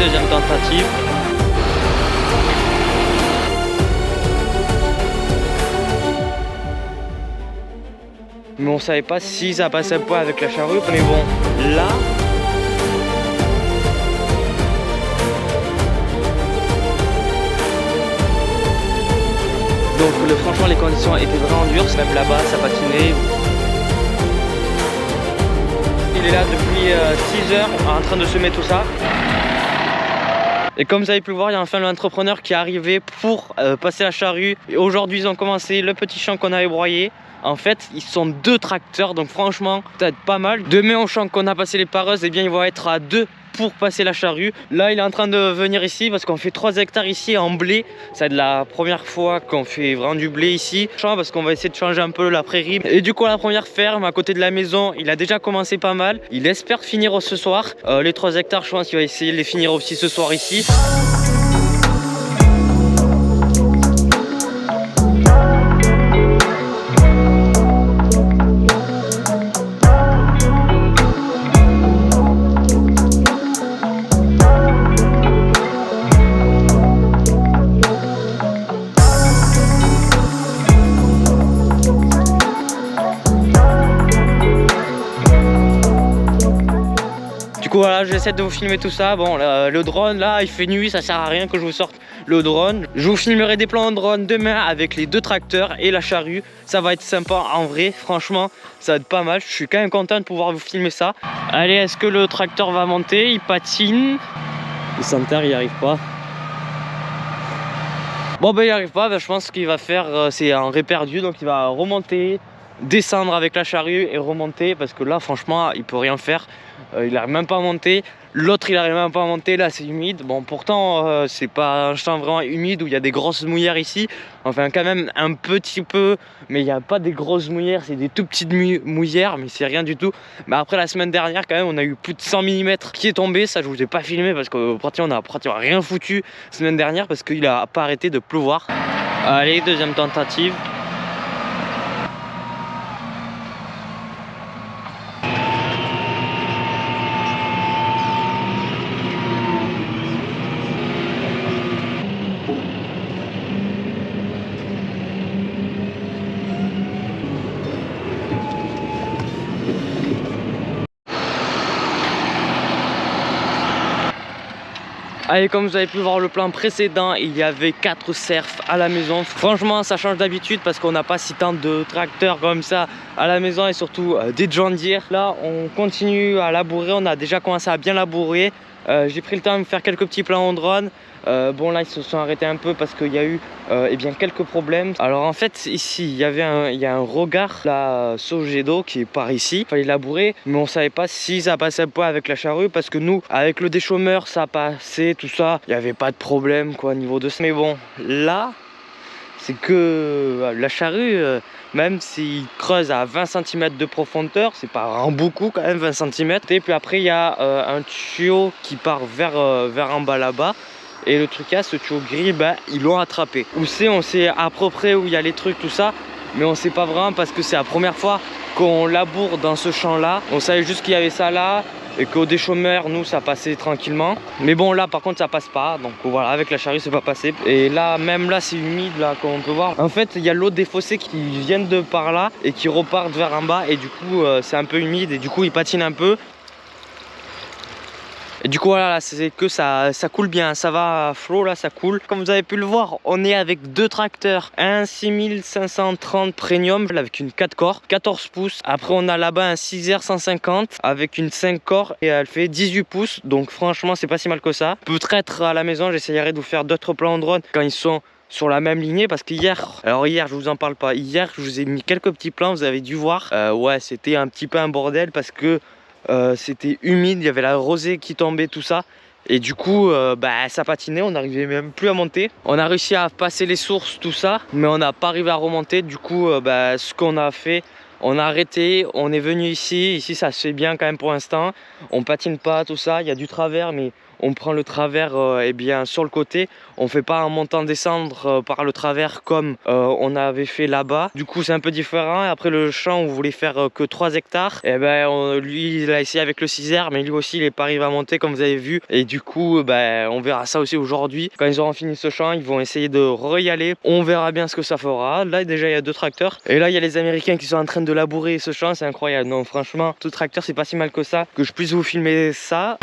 deuxième tentative. Mais on savait pas si ça passait pas avec la charrue. Mais bon, là... Donc franchement les conditions étaient vraiment dures, même là-bas ça patinait. Il est là depuis 6 heures en train de semer tout ça. Et comme vous avez pu le voir, il y a enfin l'entrepreneur qui est arrivé pour passer la charrue. Et aujourd'hui ils ont commencé le petit champ qu'on avait broyé. En fait, ils sont 2 tracteurs, donc franchement, peut-être pas mal. Demain au champ qu'on a passé les pareuses, eh bien ils vont être à 2 pour passer la charrue. Là, il est en train de venir ici parce qu'on fait 3 hectares ici en blé. C'est la première fois qu'on fait vraiment du blé ici. Parce qu'on va essayer de changer un peu la prairie. Et du coup, la première ferme à côté de la maison, il a déjà commencé pas mal. Il espère finir ce soir. Les 3 hectares, je pense qu'il va essayer de les finir aussi ce soir ici. Du coup voilà, j'essaie de vous filmer tout ça. Bon, le drone là, il fait nuit, ça sert à rien que je vous sorte le drone. Je vous filmerai des plans de drone demain avec les 2 tracteurs et la charrue. Ça va être sympa en vrai, franchement, ça va être pas mal. Je suis quand même content de pouvoir vous filmer ça. Allez, est-ce que le tracteur va monter? Il patine. Le centre, il n'y arrive pas. Bon ben il n'y arrive pas, je pense qu'il va faire, c'est un ré perdu, donc il va remonter, descendre avec la charrue et remonter parce que là franchement il peut rien faire. Il n'arrive même pas à monter, l'autre il n'arrive même pas à monter, là c'est humide. Bon pourtant c'est pas un champ vraiment humide où il y a des grosses mouillères ici, enfin quand même un petit peu, mais il n'y a pas des grosses mouillères, c'est des tout petites mouillères, mais c'est rien du tout. Mais après la semaine dernière quand même on a eu plus de 100 mm qui est tombé, ça je vous ai pas filmé parce que on a pratiquement rien foutu la semaine dernière parce qu'il a pas arrêté de pleuvoir. Allez, deuxième tentative. Allez, comme vous avez pu voir le plan précédent, il y avait 4 cerfs à la maison. Franchement, ça change d'habitude parce qu'on n'a pas si tant de tracteurs comme ça à la maison et surtout des John Deere. Là, on continue à labourer. On a déjà commencé à bien labourer. J'ai pris le temps de me faire quelques petits plans en drone. Bon là ils se sont arrêtés un peu parce qu'il y a eu eh bien, quelques problèmes. Alors en fait ici il y a un regard, la Sogedo qui est par ici. Il fallait labourer mais on savait pas si ça passait pas avec la charrue parce que nous avec le déchômeur ça passait tout ça. Il n'y avait pas de problème quoi au niveau de ça. Mais bon là c'est que la charrue même s'il creuse à 20 cm de profondeur, c'est pas vraiment beaucoup quand même 20 cm. Et puis après il y a un tuyau qui part vers en bas là-bas. Et le truc ce tuyau gris, ils l'ont attrapé. Où c'est, on sait à peu près où il y a les trucs, tout ça. Mais on sait pas vraiment parce que c'est la première fois qu'on laboure dans ce champ là. On savait juste qu'il y avait ça là. Et qu'au déchômeur, nous, ça passait tranquillement. Mais bon, là, par contre, ça passe pas. Donc voilà, avec la charrue, c'est pas passé. Et là, même là, c'est humide, là, comme on peut voir. En fait, il y a l'eau des fossés qui viennent de par là et qui repartent vers en bas. Et du coup, c'est un peu humide. Et du coup, il patine un peu. Et du coup voilà, c'est que ça coule bien, ça va à flot là, ça coule. Comme vous avez pu le voir, on est avec 2 tracteurs, un 6530 Premium avec une 4 corps, 14 pouces. Après on a là-bas un 6R 150 avec une 5 corps et elle fait 18 pouces. Donc franchement c'est pas si mal que ça. Peut-être à la maison j'essayerai de vous faire d'autres plans en drone quand ils sont sur la même lignée parce qu'hier, alors hier je vous en parle pas, hier je vous ai mis quelques petits plans, vous avez dû voir. Ouais c'était un petit peu un bordel parce que c'était humide, il y avait la rosée qui tombait, tout ça. Et du coup, ça patinait, on n'arrivait même plus à monter. On a réussi à passer les sources, tout ça, mais on n'a pas arrivé à remonter. Du coup, ce qu'on a fait, on a arrêté, on est venu ici. Ici, ça se fait bien quand même pour l'instant. On patine pas, tout ça, il y a du travers, mais on prend le travers eh bien sur le côté, on fait pas un montant-descendre par le travers comme on avait fait là-bas. Du coup c'est un peu différent. Et après le champ on voulait faire que 3 hectares, et ben lui il a essayé avec le 6R, mais lui aussi il est pas arrivé à monter comme vous avez vu, et du coup on verra ça aussi aujourd'hui. Quand ils auront fini ce champ, ils vont essayer de y aller, on verra bien ce que ça fera. Là déjà il y a 2 tracteurs, et là il y a les Américains qui sont en train de labourer ce champ, c'est incroyable. Non franchement, tout tracteur c'est pas si mal que ça, que je puisse vous filmer ça.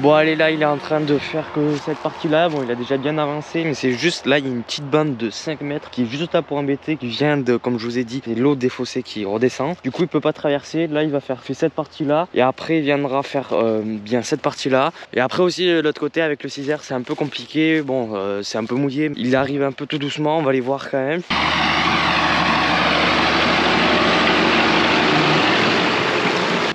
Bon allez, là il est en train de faire que cette partie là, bon il a déjà bien avancé, mais c'est juste là il y a une petite bande de 5 mètres qui est juste là pour embêter, qui vient de, comme je vous ai dit, c'est l'eau des fossés qui redescend. Du coup il peut pas traverser, là il va faire cette partie là, et après il viendra faire bien cette partie là. Et après aussi l'autre côté avec le 6R c'est un peu compliqué, bon c'est un peu mouillé, il arrive un peu tout doucement, on va les voir quand même.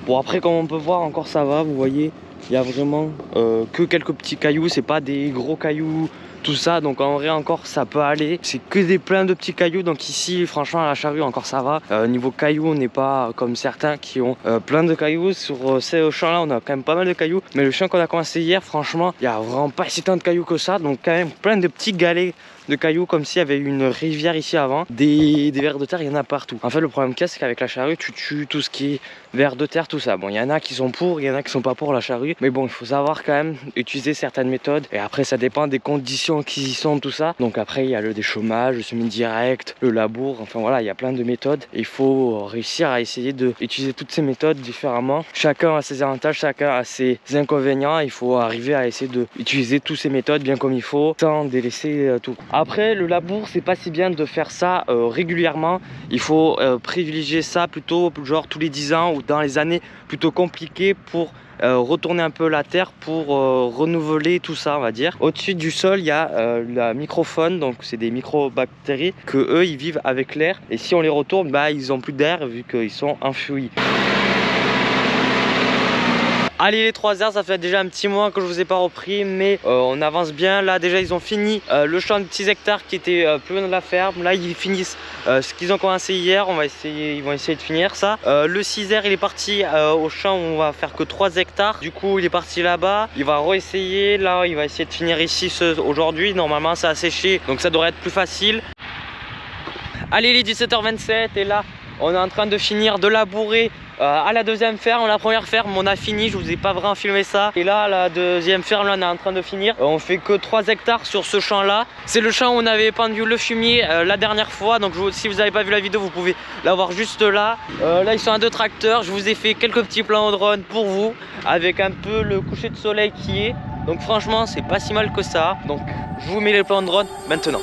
Bon après comme on peut voir encore ça va, vous voyez. Il y a vraiment que quelques petits cailloux, c'est pas des gros cailloux, tout ça, donc en vrai encore ça peut aller. C'est que des plein de petits cailloux, donc ici franchement à la charrue encore ça va. Niveau cailloux on n'est pas comme certains qui ont plein de cailloux. Sur ce champ là on a quand même pas mal de cailloux, mais le champ qu'on a commencé hier franchement il y a vraiment pas si tant de cailloux que ça, donc quand même plein de petits galets de cailloux comme s'il y avait une rivière ici avant. Des vers de terre il y en a partout. En fait le problème qu'il y a c'est qu'avec la charrue tu tues tout ce qui est vers de terre, tout ça. Bon il y en a qui sont pour, il y en a qui sont pas pour la charrue, mais bon il faut savoir quand même utiliser certaines méthodes, et après ça dépend des conditions qui y sont, tout ça. Donc après il y a le déchômage, le semi-direct, le labour, enfin voilà il y a plein de méthodes, et il faut réussir à essayer d'utiliser toutes ces méthodes différemment. Chacun a ses avantages, chacun a ses inconvénients, il faut arriver à essayer d'utiliser toutes ces méthodes bien comme il faut sans délaisser tout. Après le labour c'est pas si bien de faire ça régulièrement, il faut privilégier ça plutôt genre tous les 10 ans ou dans les années plutôt compliquées pour retourner un peu la terre, pour renouveler tout ça on va dire. Au-dessus du sol il y a la microfaune, donc c'est des microbactéries que eux ils vivent avec l'air, et si on les retourne bah ils ont plus d'air vu qu'ils sont enfouis. Allez les 3 heures, ça fait déjà un petit mois que je vous ai pas repris, mais on avance bien. Là déjà ils ont fini le champ de 6 hectares qui était plus loin de la ferme. Là ils finissent ce qu'ils ont commencé hier, ils vont essayer de finir ça. Le 6R il est parti au champ où on va faire que 3 hectares. Du coup il est parti là-bas, il va réessayer. Là il va essayer de finir ici aujourd'hui. Normalement ça a séché donc ça devrait être plus facile. Allez les 17h27, et là on est en train de finir de labourer à la deuxième ferme. La première ferme on a fini, je vous ai pas vraiment filmé ça, et là la deuxième ferme là on est en train de finir. On fait que 3 hectares sur ce champ là, c'est le champ où on avait pendu le fumier la dernière fois, donc si vous n'avez pas vu la vidéo vous pouvez la voir juste là. Là ils sont à 2 tracteurs, je vous ai fait quelques petits plans au drone pour vous avec un peu le coucher de soleil qui est, donc franchement c'est pas si mal que ça. Donc je vous mets les plans de drone maintenant.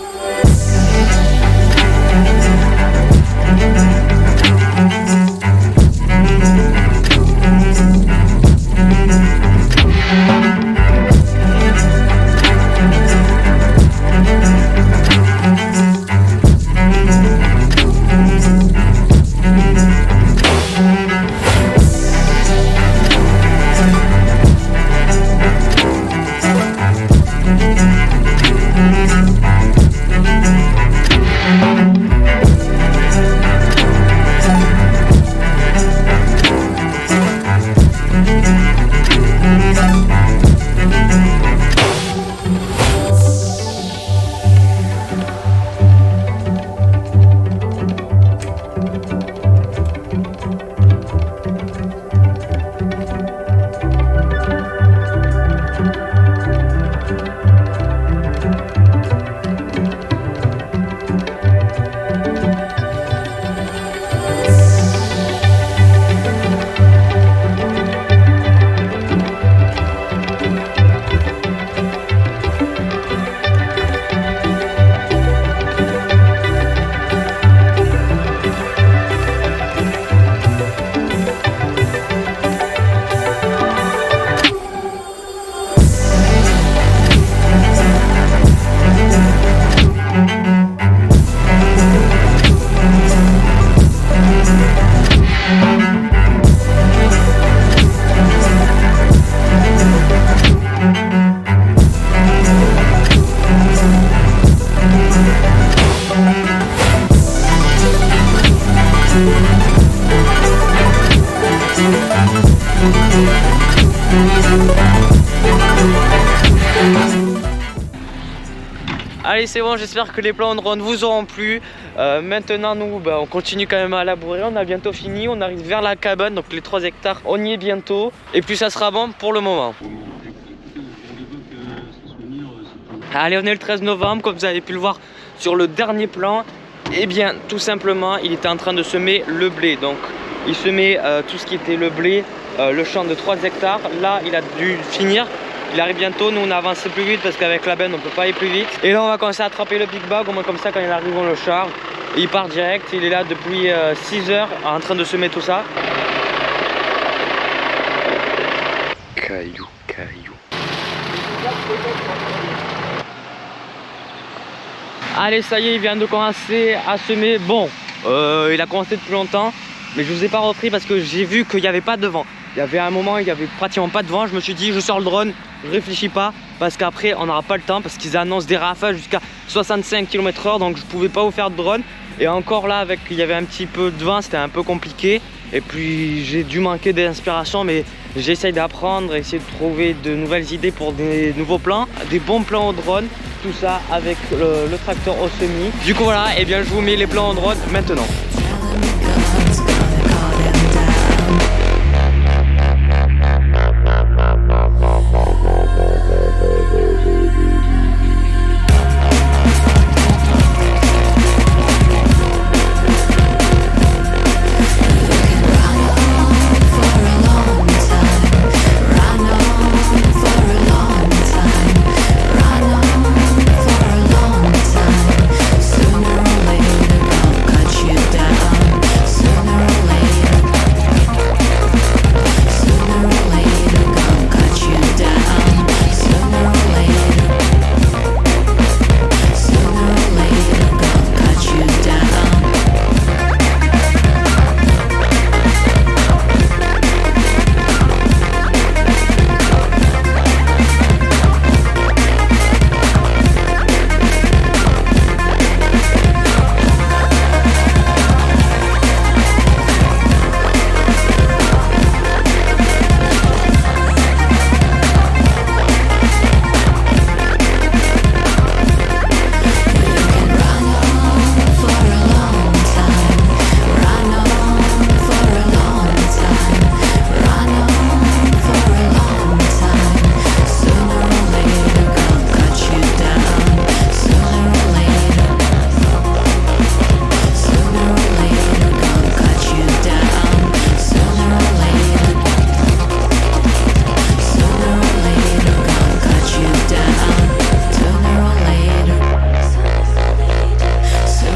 Allez, c'est bon, j'espère que les plans de drone vous auront plu. Maintenant, nous, on continue quand même à labourer. On a bientôt fini. On arrive vers la cabane, donc les 3 hectares, on y est bientôt. Et puis, ça sera bon pour le moment. Allez, on est le 13 novembre, comme vous avez pu le voir sur le dernier plan. Et bien, tout simplement, il était en train de semer le blé. Donc, il semait tout ce qui était le blé, le champ de 3 hectares. Là, il a dû finir. Il arrive bientôt, nous on a avancé plus vite parce qu'avec la benne on peut pas aller plus vite. Et là on va commencer à attraper le big bag, au moins comme ça quand il arrive on le charge. Il part direct, il est là depuis 6 heures en train de semer tout ça. Caillou. Allez, ça y est, il vient de commencer à semer. Bon, il a commencé depuis longtemps, mais je vous ai pas repris parce que j'ai vu qu'il n'y avait pas de vent. Il y avait un moment, il n'y avait pratiquement pas de vent. Je me suis dit, je sors le drone, je réfléchis pas parce qu'après, on n'aura pas le temps parce qu'ils annoncent des rafales jusqu'à 65 km/h. Donc, je pouvais pas vous faire de drone. Et encore là, il y avait un petit peu de vent, c'était un peu compliqué. Et puis, j'ai dû manquer d'inspiration, mais j'essaye d'apprendre, essayer de trouver de nouvelles idées pour des nouveaux plans, des bons plans au drone. Tout ça avec le tracteur au semi. Du coup, voilà, et bien, je vous mets les plans au drone maintenant.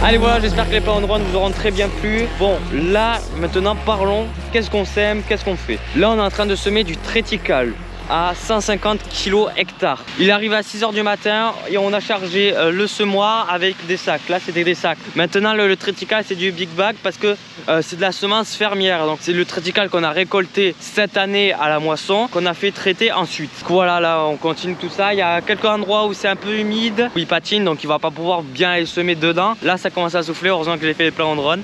Allez voilà, j'espère que les plans de drone vous auront très bien plu. Bon, là, maintenant parlons, qu'est-ce qu'on sème, qu'est-ce qu'on fait? Là, on est en train de semer du triticale à 150 kg hectare. Il arrive à 6 h du matin et on a chargé le semoir avec des sacs. Là, c'était des sacs. Maintenant, le triticale, c'est du big bag parce que c'est de la semence fermière. Donc, c'est le triticale qu'on a récolté cette année à la moisson, qu'on a fait traiter ensuite. Voilà, là, on continue tout ça. Il y a quelques endroits où c'est un peu humide, où il patine, donc il va pas pouvoir bien aller semer dedans. Là, ça commence à souffler. Heureusement que j'ai fait les plans en drone.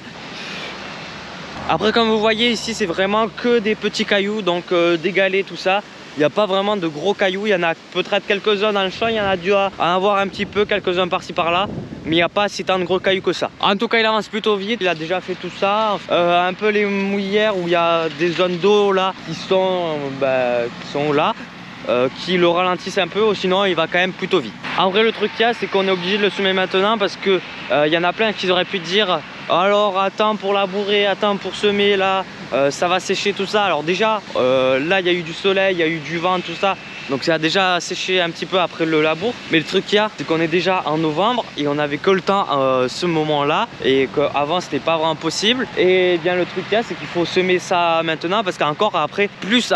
Après, comme vous voyez ici, c'est vraiment que des petits cailloux, donc des galets, tout ça. Il n'y a pas vraiment de gros cailloux, il y en a peut-être quelques-uns dans le champ, il y en a dû en avoir un petit peu, quelques-uns par-ci par-là, mais il n'y a pas si tant de gros cailloux que ça. En tout cas, il avance plutôt vite, il a déjà fait tout ça. Un peu les mouillères où il y a des zones d'eau là qui sont là, qui le ralentissent un peu, ou sinon il va quand même plutôt vite. En vrai, le truc qu'il y a, c'est qu'on est obligé de le semer maintenant parce que il y en a plein qui auraient pu dire alors attends pour labourer, attends pour semer là, ça va sécher tout ça. Alors déjà là il y a eu du soleil, il y a eu du vent, tout ça, donc ça a déjà séché un petit peu après le labour. Mais le truc qu'il y a, c'est qu'on est déjà en novembre et on avait que le temps ce moment là, et qu'avant c'était pas vraiment possible. Et bien le truc qu'il y a, c'est qu'il faut semer ça maintenant parce qu'encore après plus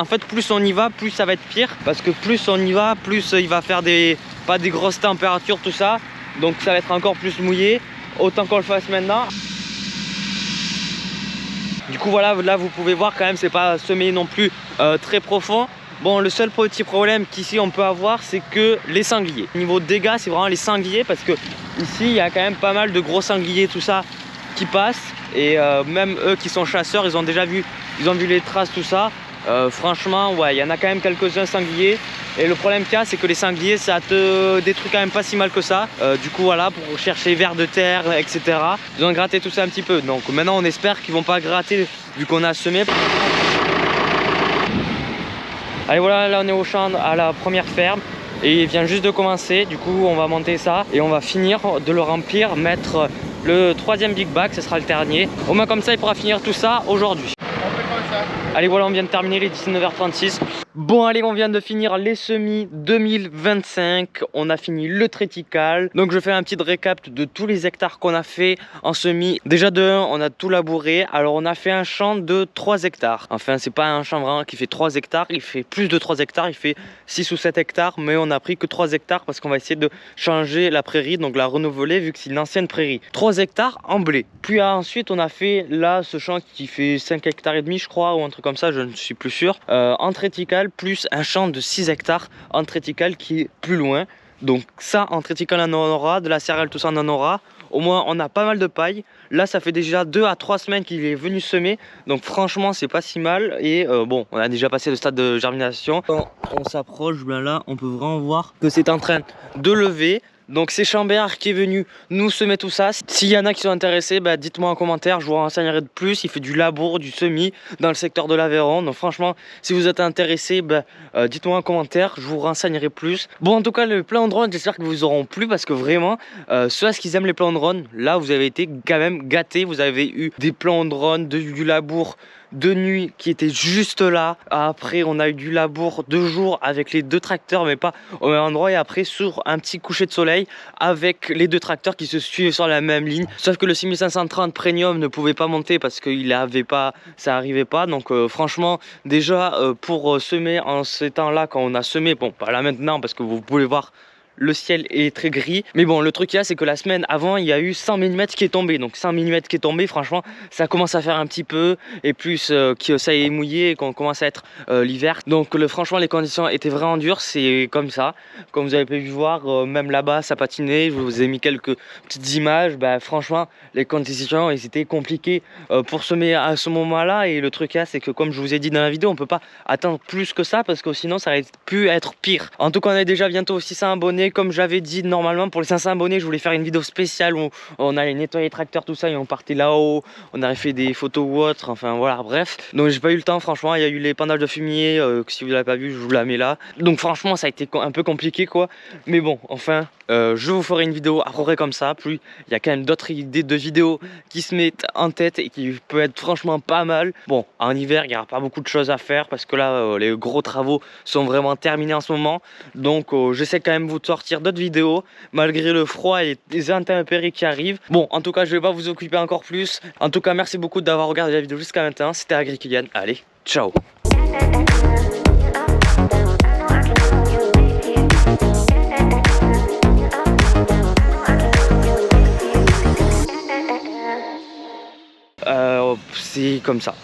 on y va, plus ça va être pire, parce que plus on y va, plus il va faire pas des grosses températures, tout ça, donc ça va être encore plus mouillé. Autant qu'on le fasse maintenant. Du coup voilà, là vous pouvez voir quand même, c'est pas semé non plus très profond. Bon, le seul petit problème qu'ici on peut avoir, c'est que les sangliers. Au niveau de dégâts, c'est vraiment les sangliers, parce que ici il y a quand même pas mal de gros sangliers, tout ça, qui passent. Et même eux qui sont chasseurs, ils ont vu les traces, tout ça. Franchement, ouais, il y en a quand même quelques-uns sangliers. Et le problème qu'il y a, c'est que les sangliers, ça te détruit quand même pas si mal que ça. Du coup, voilà, pour chercher vers de terre, etc. Ils ont gratté tout ça un petit peu. Donc maintenant, on espère qu'ils vont pas gratter vu qu'on a semé. Allez, voilà, là on est au champ à la première ferme. Et il vient juste de commencer. Du coup, on va monter ça et on va finir de le remplir, mettre le 3e big bag, ce sera le dernier. Au moins comme ça, il pourra finir tout ça aujourd'hui. Allez, voilà, on vient de terminer les 19h36. Bon, allez, on vient de finir les semis 2025. On a fini le triticale. Donc, je fais un petit récap de tous les hectares qu'on a fait en semis. Déjà, de 1, on a tout labouré. Alors, on a fait un champ de 3 hectares. Enfin, c'est pas un champ vraiment qui fait 3 hectares. Il fait plus de 3 hectares. Il fait 6 ou 7 hectares. Mais on a pris que 3 hectares parce qu'on va essayer de changer la prairie. Donc, la renouveler vu que c'est une ancienne prairie. 3 hectares en blé. Puis ensuite, on a fait là ce champ qui fait 5 hectares et demi, je crois, ou un truc comme ça. Je ne suis plus sûr. En triticale, plus un champ de 6 hectares en triticale qui est plus loin. Donc ça, en triticale on en aura, de la céréale tout ça on en aura. Au moins on a pas mal de paille. Là ça fait déjà 2 à 3 semaines qu'il est venu semer. Donc franchement c'est pas si mal. Et bon, on a déjà passé le stade de germination. Quand on s'approche, ben là on peut vraiment voir que c'est en train de lever. Donc c'est Chambert qui est venu nous semer tout ça. S'il y en a qui sont intéressés, bah, dites-moi en commentaire, je vous renseignerai de plus. Il fait du labour, du semis dans le secteur de l'Aveyron. Donc franchement, si vous êtes intéressés, bah, dites-moi en commentaire, je vous renseignerai plus. Bon, en tout cas, le plan de drone, j'espère que vous auront plu parce que vraiment, ceux qui aiment les plans de drone, là vous avez été quand même gâtés. Vous avez eu des plans de drone, du labour de nuit qui était juste là. Après on a eu du labour de jour avec les 2 tracteurs mais pas au même endroit, et après sur un petit coucher de soleil avec les 2 tracteurs qui se suivent sur la même ligne. Sauf que le 6530 Premium ne pouvait pas monter parce qu'il avait pas, ça arrivait pas. Donc franchement déjà pour semer en ces temps là, quand on a semé, bon pas là maintenant parce que vous pouvez voir le ciel est très gris, mais bon le truc qu'il y a, c'est que la semaine avant il y a eu 100 mm qui est tombé. Donc 100 mm qui est tombé, franchement ça commence à faire un petit peu, et plus que ça est mouillé et qu'on commence à être l'hiver. Donc franchement les conditions étaient vraiment dures, c'est comme ça. Comme vous avez pu voir, même là-bas ça patinait. Je vous ai mis quelques petites images. Bah, franchement les conditions elles étaient compliquées pour semer à ce moment là. Et le truc là, c'est que comme je vous ai dit dans la vidéo, on peut pas attendre plus que ça parce que sinon ça aurait pu être pire. En tout cas on est déjà bientôt 600 abonnés. Comme j'avais dit, normalement pour les 500 abonnés je voulais faire une vidéo spéciale où on allait nettoyer les tracteurs tout ça, et on partait là-haut, on avait fait des photos ou autre, enfin voilà, bref. Donc j'ai pas eu le temps franchement. Il y a eu les pendages de fumier, que si vous l'avez pas vu je vous la mets là. Donc franchement ça a été un peu compliqué quoi, mais bon enfin je vous ferai une vidéo à peu près comme ça. Puis il y a quand même d'autres idées de vidéos qui se mettent en tête et qui peut être franchement pas mal. Bon, en hiver il n'y aura pas beaucoup de choses à faire parce que là les gros travaux sont vraiment terminés en ce moment. Donc j'essaie quand même de vous sortir d'autres vidéos malgré le froid et les intempéries qui arrivent. Bon, en tout cas je vais pas vous occuper encore plus. En tout cas merci beaucoup d'avoir regardé la vidéo jusqu'à maintenant. C'était Agrikylian, allez ciao. C'est comme ça.